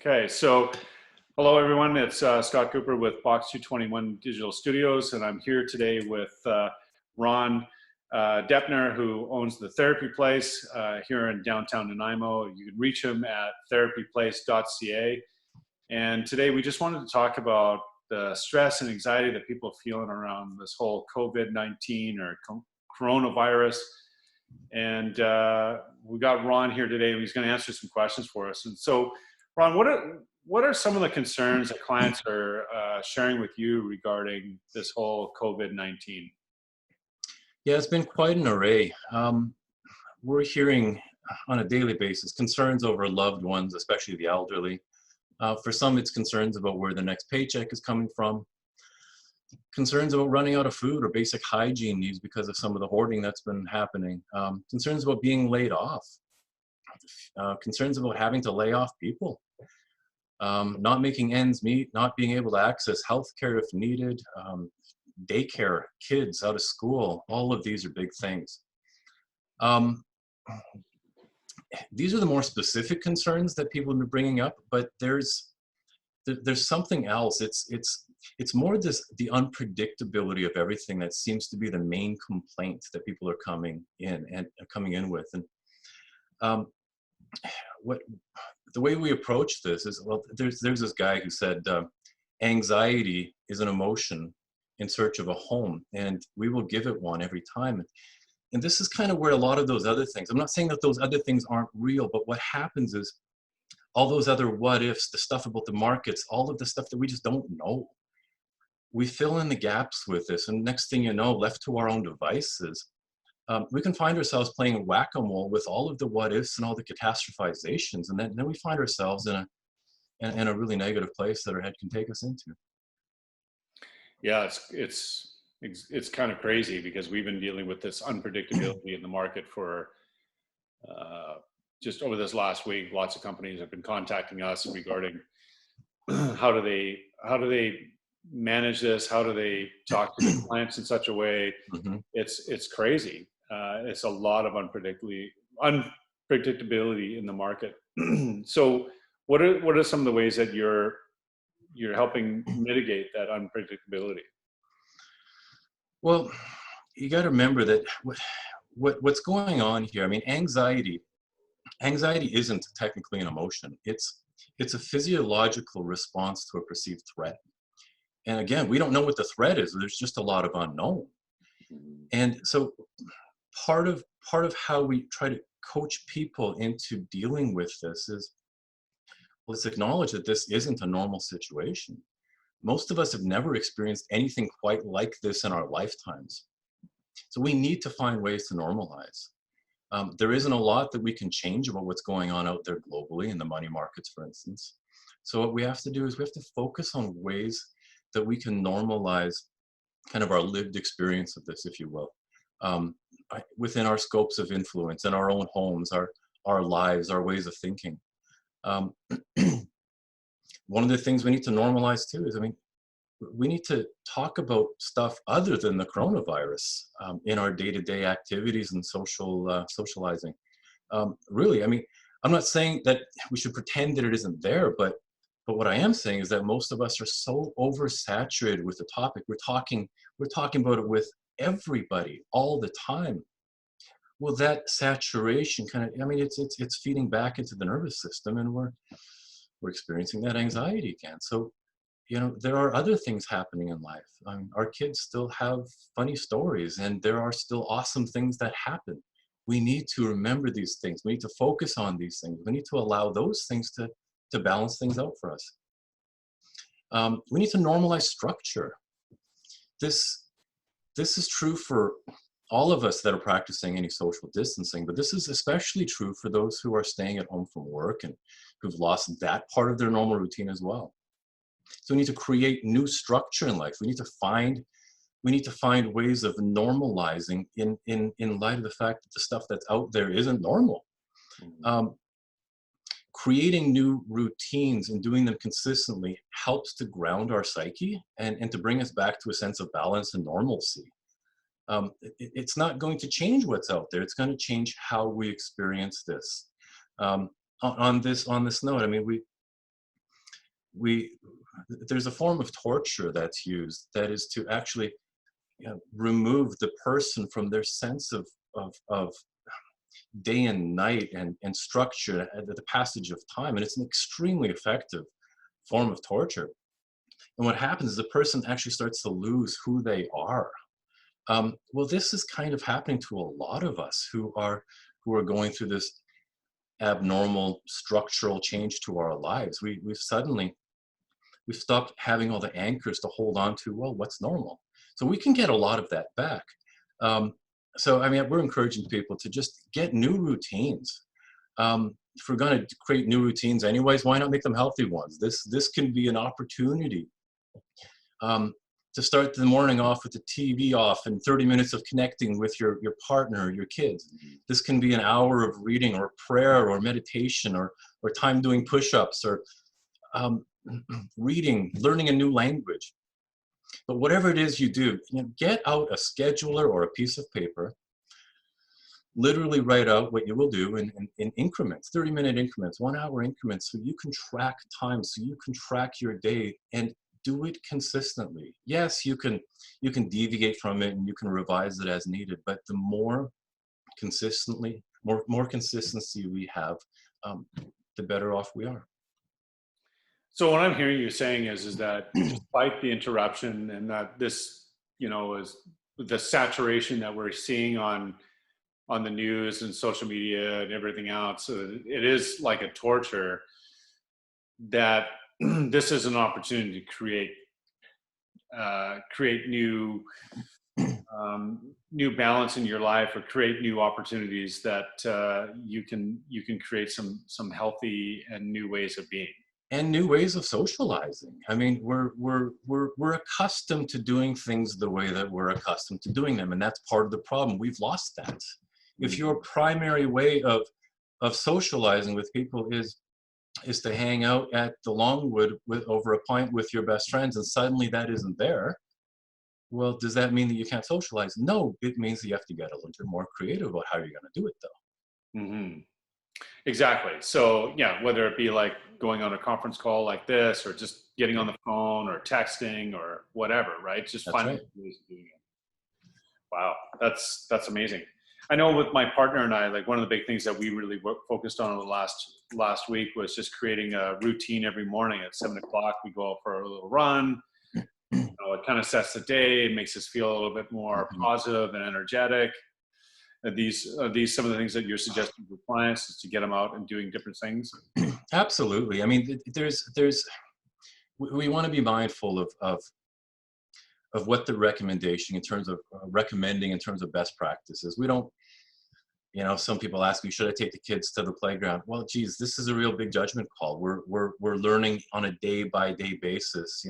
Okay, so hello everyone. It's Scott Cooper with Box 221 Digital Studios, and I'm here today with Ron Depner, who owns the Therapy Place here in downtown Nanaimo. You can reach him at therapyplace.ca. And today we just wanted to talk about the stress and anxiety that people are feeling around this whole COVID-19 or coronavirus. And we got Ron here today, and he's going to answer some questions for us. And so, Ron, what are some of the concerns that clients are sharing with you regarding this whole COVID-19? Yeah, it's been quite an array. We're hearing on a daily basis concerns over loved ones, especially the elderly. For some, it's concerns about where the next paycheck is coming from, concerns about running out of food or basic hygiene needs because of some of the hoarding that's been happening, concerns about being laid off, concerns about having to lay off people, not making ends meet, not being able to access healthcare if needed, daycare, kids out of school. All of these are big things. These are the more specific concerns that people have been bringing up, but there's something else. It's more the unpredictability of everything that seems to be the main complaint that people are coming in with. And the way we approach this is, well, there's this guy who said anxiety is an emotion in search of a home, and we will give it one every time. And this is kind of where a lot of those other things, I'm not saying that those other things aren't real, but what happens is all those other what ifs, the stuff about the markets, all of the stuff that we just don't know, we fill in the gaps with this. And next thing you know, left to our own devices, we can find ourselves playing whack-a-mole with all of the what ifs and all the catastrophizations. And then we find ourselves in a really negative place that our head can take us into. Yeah, it's kind of crazy because we've been dealing with this unpredictability in the market for just over this last week. Lots of companies have been contacting us regarding how do they manage this? How do they talk to the clients in such a way? Mm-hmm. It's crazy. It's a lot of unpredictability in the market. So what are some of the ways that you're helping mitigate that unpredictability? Well, you got to remember that what's going on here. I mean, anxiety isn't technically an emotion. It's a physiological response to a perceived threat. And again, we don't know what the threat is. There's just a lot of unknown. And so part of how we try to coach people into dealing with this is, let's acknowledge that this isn't a normal situation. Most of us have never experienced anything quite like this in our lifetimes. So we need to find ways to normalize. There isn't a lot that we can change about what's going on out there globally in the money markets, for instance. So what we have to do is we have to focus on ways that we can normalize kind of our lived experience of this, if you will, within our scopes of influence, in our own homes, our lives, our ways of thinking. One of the things we need to normalize too is, I mean, we need to talk about stuff other than the coronavirus in our day-to-day activities and socializing. Really, I mean, I'm not saying that we should pretend that it isn't there, but what I am saying is that most of us are so oversaturated with the topic. We're talking about it with everybody all the time. Well, that saturation kind of, I mean, it's feeding back into the nervous system, and we're experiencing that anxiety again. So, you know, there are other things happening in life. Our kids still have funny stories, and there are still awesome things that happen. We need to remember these things. We need to focus on these things. We need to allow those things to balance things out for us. We need to normalize structure. This is true for all of us that are practicing any social distancing, but this is especially true for those who are staying at home from work and who've lost that part of their normal routine as well. So we need to create new structure in life. We need to find ways of normalizing in light of the fact that the stuff that's out there isn't normal. Creating new routines and doing them consistently helps to ground our psyche and to bring us back to a sense of balance and normalcy. It's not going to change what's out there. It's going to change how we experience this. On this note, I mean, there's a form of torture that's used that is to actually, remove the person from their sense of day and night and structure at the passage of time. And it's an extremely effective form of torture. And what happens is the person actually starts to lose who they are. Well, this is kind of happening to a lot of us who are going through this abnormal structural change to our lives. We've stopped having all the anchors to hold on to. Well, what's normal? So we can get a lot of that back. So I mean, we're encouraging people to just get new routines. If we're going to create new routines anyways, why not make them healthy ones? This can be an opportunity to start the morning off with the TV off and 30 minutes of connecting with your partner or your kids. This can be an hour of reading or prayer or meditation or time doing push-ups or reading, learning a new language. But whatever it is you do, get out a scheduler or a piece of paper, literally write out what you will do in increments, 30-minute increments, 1-hour increments, so you can track time, so you can track your day and do it consistently. Yes, you can deviate from it and you can revise it as needed, but the more consistency we have, the better off we are. So what I'm hearing you saying is that despite the interruption and that this, is the saturation that we're seeing on the news and social media and everything else, it is like a torture, that this is an opportunity to create new balance in your life, or create new opportunities that you can create some healthy and new ways of being. And new ways of socializing. I mean, we're accustomed to doing things the way that we're accustomed to doing them, and that's part of the problem. We've lost that. If your primary way of socializing with people is to hang out at the Longwood over a pint with your best friends, and suddenly that isn't there, well, does that mean that you can't socialize? No, it means that you have to get a little bit more creative about how you're going to do it, though. Mm-hmm. Exactly. So yeah, whether it be like going on a conference call like this, or just getting on the phone, or texting, or whatever, right? Just finding ways of doing it. Wow, that's amazing. I know with my partner and I, like, one of the big things that we really focused on in the last week was just creating a routine every morning at 7 o'clock. We go out for a little run. It kind of sets the day. It makes us feel a little bit more positive and energetic. Are these some of the things that you're suggesting for clients, is to get them out and doing different things? Absolutely. I mean, we want to be mindful of what the recommendation in terms of recommending in terms of best practices. We don't, some people ask me, should I take the kids to the playground? Well, geez, this is a real big judgment call. We're learning on a day-by-day basis,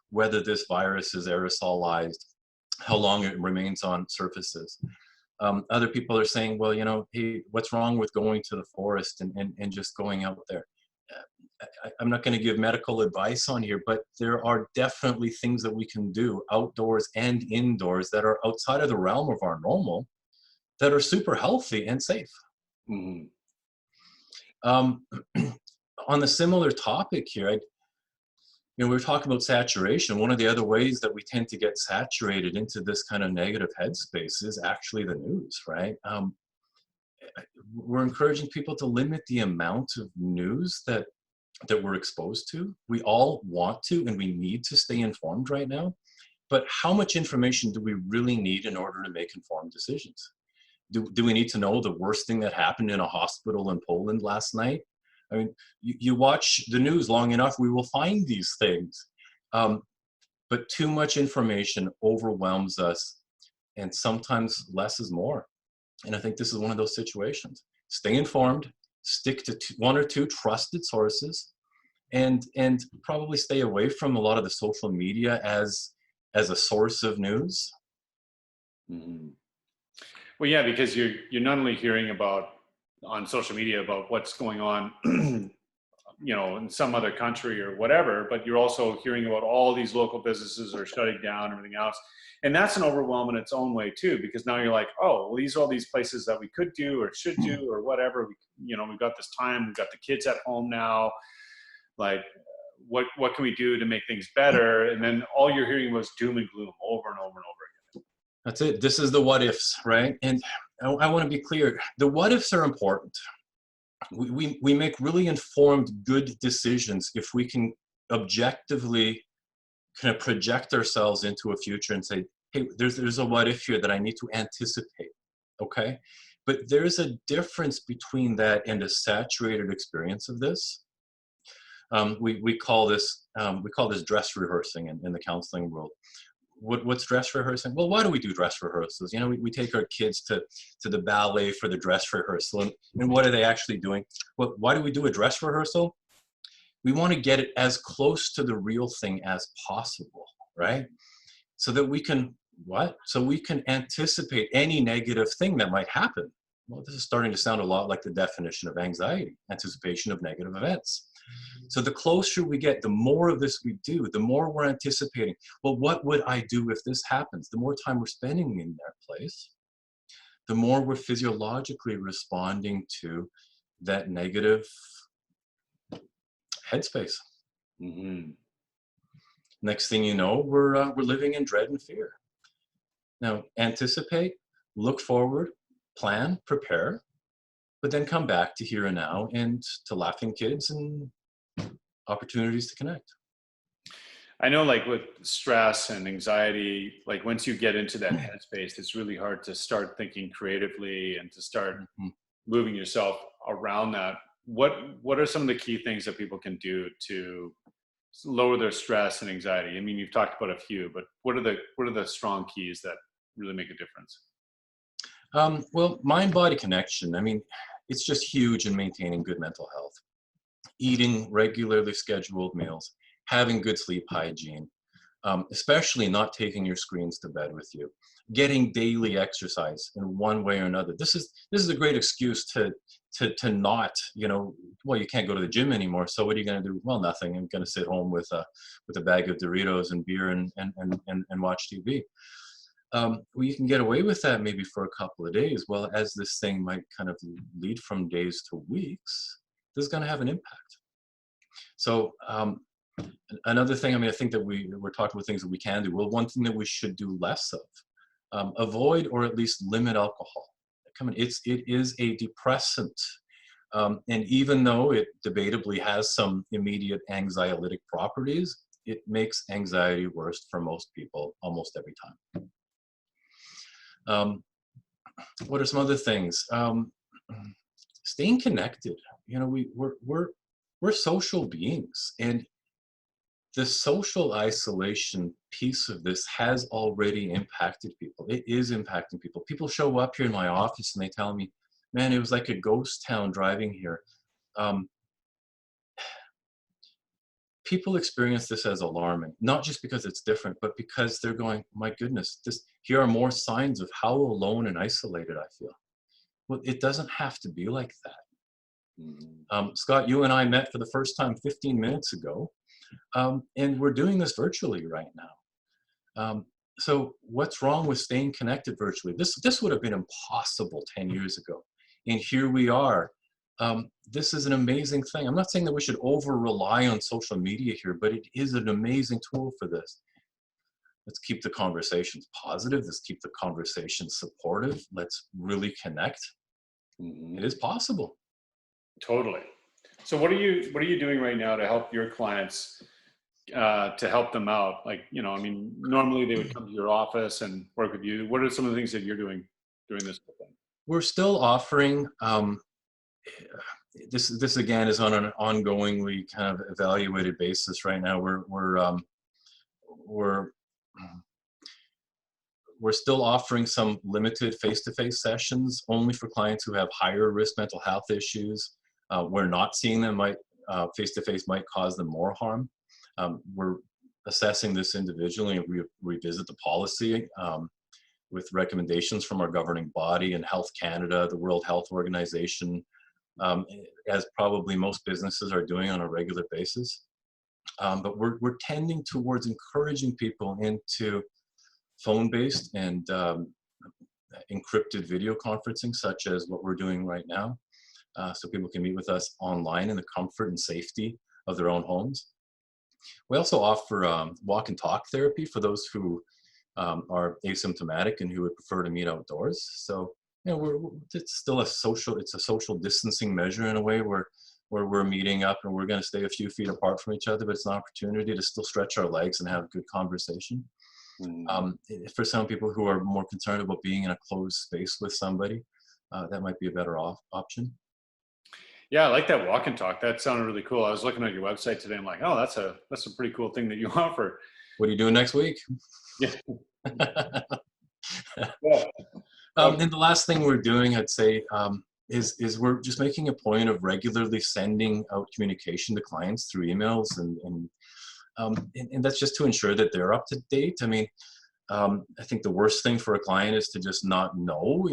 whether this virus is aerosolized, how long it remains on surfaces. Other people are saying, well, hey, what's wrong with going to the forest and just going out there? I'm not going to give medical advice on here, but there are definitely things that we can do outdoors and indoors that are outside of the realm of our normal, that are super healthy and safe. Mm-hmm. On the similar topic here, we're talking about saturation. One of the other ways that we tend to get saturated into this kind of negative headspace is actually the news, right? We're encouraging people to limit the amount of news that we're exposed to. We all want to, and we need to stay informed right now. But how much information do we really need in order to make informed decisions? Do we need to know the worst thing that happened in a hospital in Poland last night? I mean, you watch the news long enough, we will find these things. But too much information overwhelms us, and sometimes less is more. And I think this is one of those situations. Stay informed, stick to one or two trusted sources, and probably stay away from a lot of the social media as a source of news. Mm-hmm. Well, yeah, because you're not only hearing on social media about what's going on, in some other country or whatever, but you're also hearing about all these local businesses are shutting down and everything else. And that's an overwhelm in its own way too, because now you're like, oh, well, these are all these places that we could do or should do or whatever. We've got this time, we've got the kids at home now. Like, what can we do to make things better? And then all you're hearing was doom and gloom over and over and over again. That's it. This is the what ifs, right? And I want to be clear. The what ifs are important. We make really informed, good decisions if we can objectively kind of project ourselves into a future and say, hey, there's a what if here that I need to anticipate, okay? But there's a difference between that and a saturated experience of this. We call this dress rehearsing in the counseling world. What's dress rehearsing? Well, why do we do dress rehearsals? You know, we take our kids to the ballet for the dress rehearsal, and what are they actually doing? Well, why do we do a dress rehearsal? We want to get it as close to the real thing as possible, right? So that we can, So we can anticipate any negative thing that might happen. Well, this is starting to sound a lot like the definition of anxiety, anticipation of negative events. So the closer we get, the more of this we do, the more we're anticipating, well, what would I do if this happens? The more time we're spending in that place, the more we're physiologically responding to that negative headspace. Mm-hmm. Next thing you know, we're living in dread and fear. Now, anticipate, look forward, plan, prepare, but then come back to here and now and to laughing kids and opportunities to connect. I know, like with stress and anxiety, like once you get into that headspace, it's really hard to start thinking creatively and to start moving yourself around that. What are some of the key things that people can do to lower their stress and anxiety? I mean, you've talked about a few, but what are the strong keys that really make a difference? Well, mind-body connection. I mean, it's just huge in maintaining good mental health. Eating regularly scheduled meals, having good sleep hygiene, especially not taking your screens to bed with you, getting daily exercise in one way or another. This is a great excuse to not, you know, well, you can't go to the gym anymore. So what are you going to do? Well, nothing. I'm going to sit home with a bag of Doritos and beer and watch TV. Well, you can get away with that maybe for a couple of days. Well, as this thing might kind of lead from days to weeks, this is going to have an impact. So another thing, I mean, I think that we're talking about things that we can do. Well, one thing that we should do less of, avoid or at least limit alcohol. It is a depressant. And even though it debatably has some immediate anxiolytic properties, it makes anxiety worse for most people almost every time. What are some other things? Staying connected. You know, we're social beings, and the social isolation piece of this has already impacted people. It is impacting people. People show up here in my office and they tell me, man, it was like a ghost town driving here. People experience this as alarming, not just because it's different, but because they're going, my goodness, here are more signs of how alone and isolated I feel. Well, it doesn't have to be like that. Scott, you and I met for the first time 15 minutes ago. And we're doing this virtually right now. So what's wrong with staying connected virtually? This would have been impossible 10 years ago. And here we are. This is an amazing thing. I'm not saying that we should over-rely on social media here, but it is an amazing tool for this. Let's keep the conversations positive. Let's keep the conversations supportive. Let's really connect. It is possible. Totally. So what are you doing right now to help your clients, to help them out? Like, you know, I mean, normally they would come to your office and work with you. What are some of the things that you're doing during this thing? We're still offering, this again is on an ongoingly kind of evaluated basis right now. We're still offering some limited face-to-face sessions only for clients who have higher risk mental health issues. We're not seeing them face-to-face might cause them more harm. We're assessing this individually and revisit the policy with recommendations from our governing body and Health Canada, the World Health Organization, as probably most businesses are doing on a regular basis. But we're tending towards encouraging people into phone-based and encrypted video conferencing, such as what we're doing right now. So people can meet with us online in the comfort and safety of their own homes. We also offer walk and talk therapy for those who are asymptomatic and who would prefer to meet outdoors. So, it's still it's a social distancing measure in a way where we're meeting up and we're going to stay a few feet apart from each other, but it's an opportunity to still stretch our legs and have good conversation. For some people who are more concerned about being in a closed space with somebody, that might be a better option. Yeah, I like that walk and talk. That sounded really cool. I was looking at your website today. I'm like, oh, that's a pretty cool thing that you offer. What are you doing next week? Yeah. Yeah. And the last thing we're doing, I'd say, is we're just making a point of regularly sending out communication to clients through emails, and that's just to ensure that they're up to date. I mean, I think the worst thing for a client is to just not know.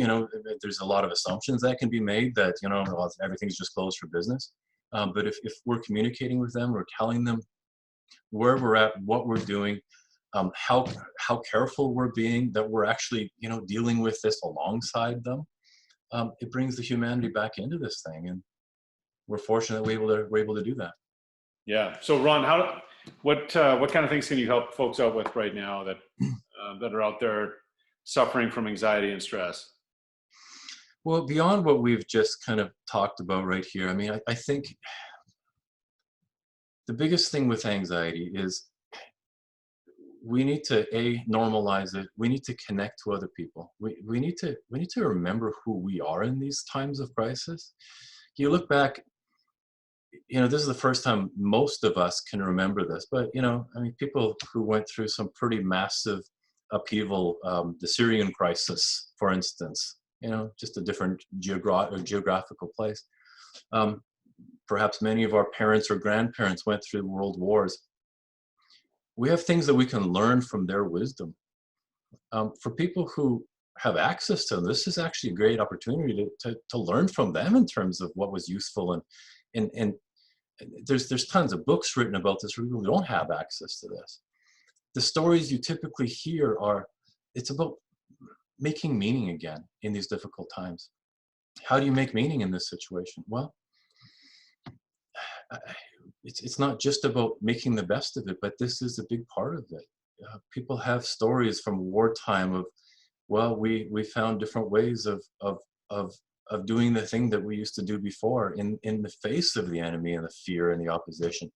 There's a lot of assumptions that can be made that, well, everything's just closed for business. But if we're communicating with them, we're telling them where we're at, what we're doing, how careful we're being, that we're actually, dealing with this alongside them. It brings the humanity back into this thing, and we're fortunate we're able to do that. Yeah. So Ron, what kind of things can you help folks out with right now that are out there suffering from anxiety and stress? Well, beyond what we've just kind of talked about right here, I mean, I think the biggest thing with anxiety is we need to normalize it. We need to connect to other people. We need to remember who we are in these times of crisis. You look back, this is the first time most of us can remember this, but I mean, people who went through some pretty massive upheaval, the Syrian crisis, for instance, just a different geographical place. Perhaps many of our parents or grandparents went through world wars. We have things that we can learn from their wisdom. For people who have access to them, this is actually a great opportunity to learn from them in terms of what was useful, and there's tons of books written about this for people who don't have access to this. The stories you typically hear it's about making meaning again in these difficult times. How do you make meaning in this situation? Well, it's not just about making the best of it, but this is a big part of it. People have stories from wartime of, well, we found different ways of doing the thing that we used to do before in the face of the enemy and the fear and the opposition.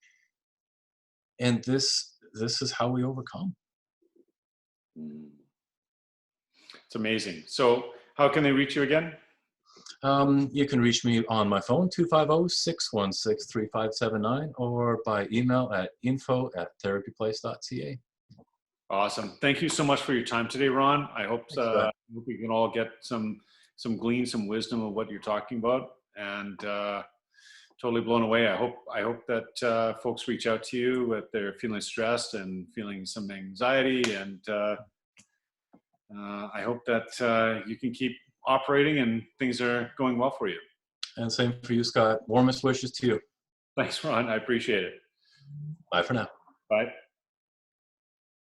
And this is how we overcome. It's amazing. So how can they reach you again? You can reach me on my phone, 250-616-3579, or by email at info@therapyplace.ca. Awesome. Thank you so much for your time today, Ron. I hope we can all get some wisdom of what you're talking about, and totally blown away. I hope that folks reach out to you if they're feeling stressed and feeling some anxiety, and I hope that you can keep operating and things are going well for you. And same for you, Scott. Warmest wishes to you. Thanks, Ron. I appreciate it. Bye for now. Bye.